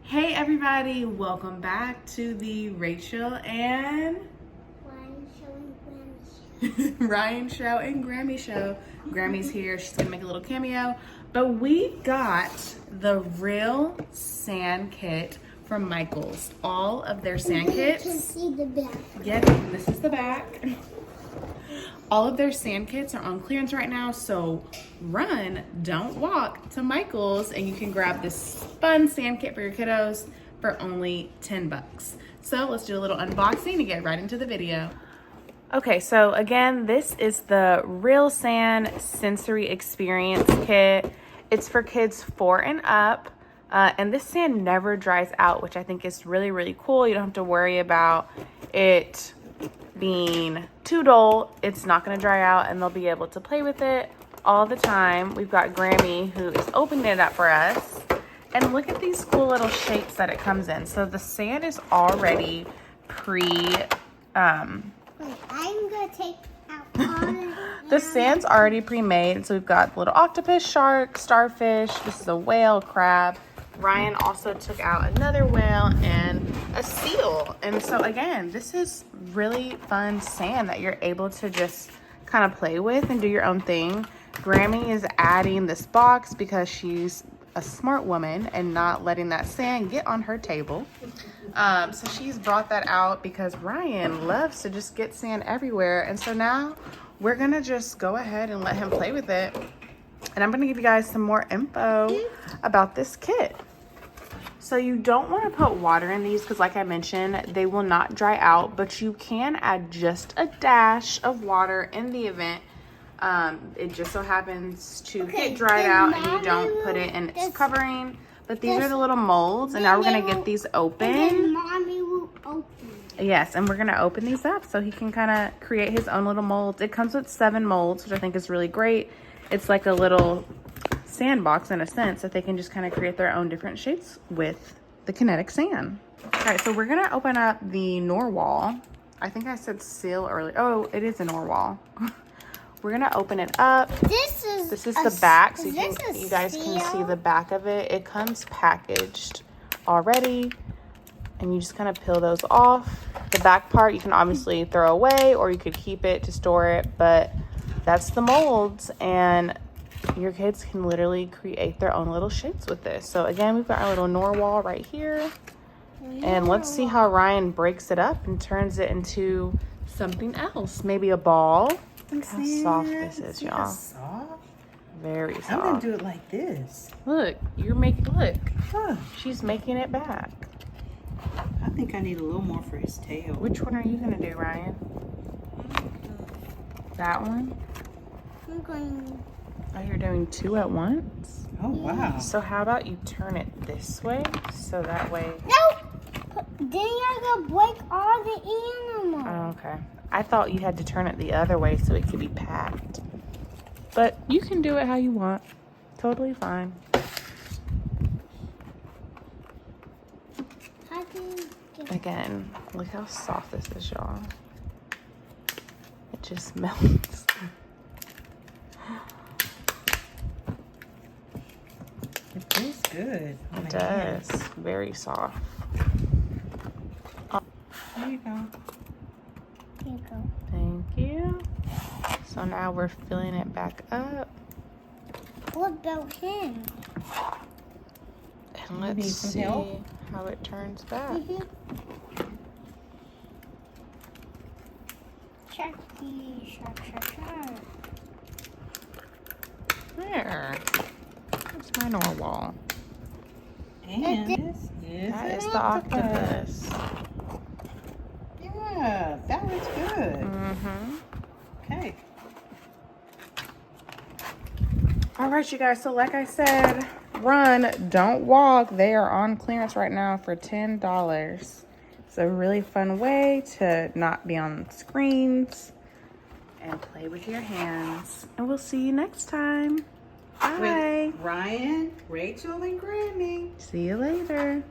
Hey everybody, welcome back to the Rachel and Ryan Show and Grammy Show. Grammy's here, she's gonna make a little cameo. But we got the real sand kit from Michaels. All of their sand kits. You can see the back. Yep, this is the back. All of their sand kits are on clearance right now, so run, don't walk to Michael's and you can grab this fun sand kit for your kiddos for only 10 bucks. So let's do a little unboxing and get right into the video. Okay, so again, this is the Real Sand Sensory Experience Kit. It's for kids 4 and up, and this sand never dries out, which I think is really, really cool. You don't have to worry about it being too dull. It's not going to dry out and they'll be able to play with it all the time. We've got Grammy who is opening it up for us, and look at these cool little shapes that it comes in. So the sand is already Wait, I'm gonna take out all the sand's already pre-made. So we've got little octopus, shark, starfish. This is a whale, crab. Ryan also took out another whale and a seal. And so again, this is really fun sand that you're able to just kind of play with and do your own thing. Grammy is adding this box because she's a smart woman and not letting that sand get on her table. So she's brought that out because Ryan loves to just get sand everywhere. And so now we're gonna just go ahead and let him play with it. And I'm gonna give you guys some more info about this kit. So you don't want to put water in these because like I mentioned, they will not dry out, but you can add just a dash of water in the event it just so happens to get dried out and you don't put it in its covering. But these are the little molds, and now we're going to get these open. And Mommy will open. Yes, and we're going to open these up so he can kind of create his own little molds. It comes with 7 molds, which I think is really great. It's like a little sandbox in a sense that they can just kind of create their own different shapes with the kinetic sand. All right, so we're going to open up the Norwal. I think I said seal earlier. Oh, it is a Norwal. We're going to open it up. This is the back, so you guys can see the back of it. It comes packaged already, and you just kind of peel those off. The back part you can obviously throw away, or you could keep it to store it, but that's the molds, and your kids can literally create their own little shapes with this. So again, we've got our little Norwal right here, and let's see how Ryan breaks it up and turns it into something else. Maybe a ball. Look how soft this is, y'all. Soft? Very soft. I'm gonna do it like this. Look, Huh. She's making it back. I think I need a little more for his tail. Which one are you gonna do, Ryan? That one? I'm going. Oh, you're doing 2 at once? Oh, wow. So how about you turn it this way, so that way... No! Then you're gonna break all the animals. Oh, okay. I thought you had to turn it the other way so it could be packed. But you can do it how you want. Totally fine. How do you get... Again, look how soft this is, y'all. It just melts. It feels good. on It the hand. does. Very soft. There you go. Here you go. Thank you. So now we're filling it back up. What about him? And need let's some see help? how it turns back. Sharky, shark. There. That's my Norwal. And this is That an is the octopus. Yeah, that was good. Mm-hmm. Okay. All right, you guys. So like I said, run, don't walk. They are on clearance right now for $10. It's a really fun way to not be on screens and play with your hands. And we'll see you next time. Bye. With Ryan, Rachel, and Grammy. See you later.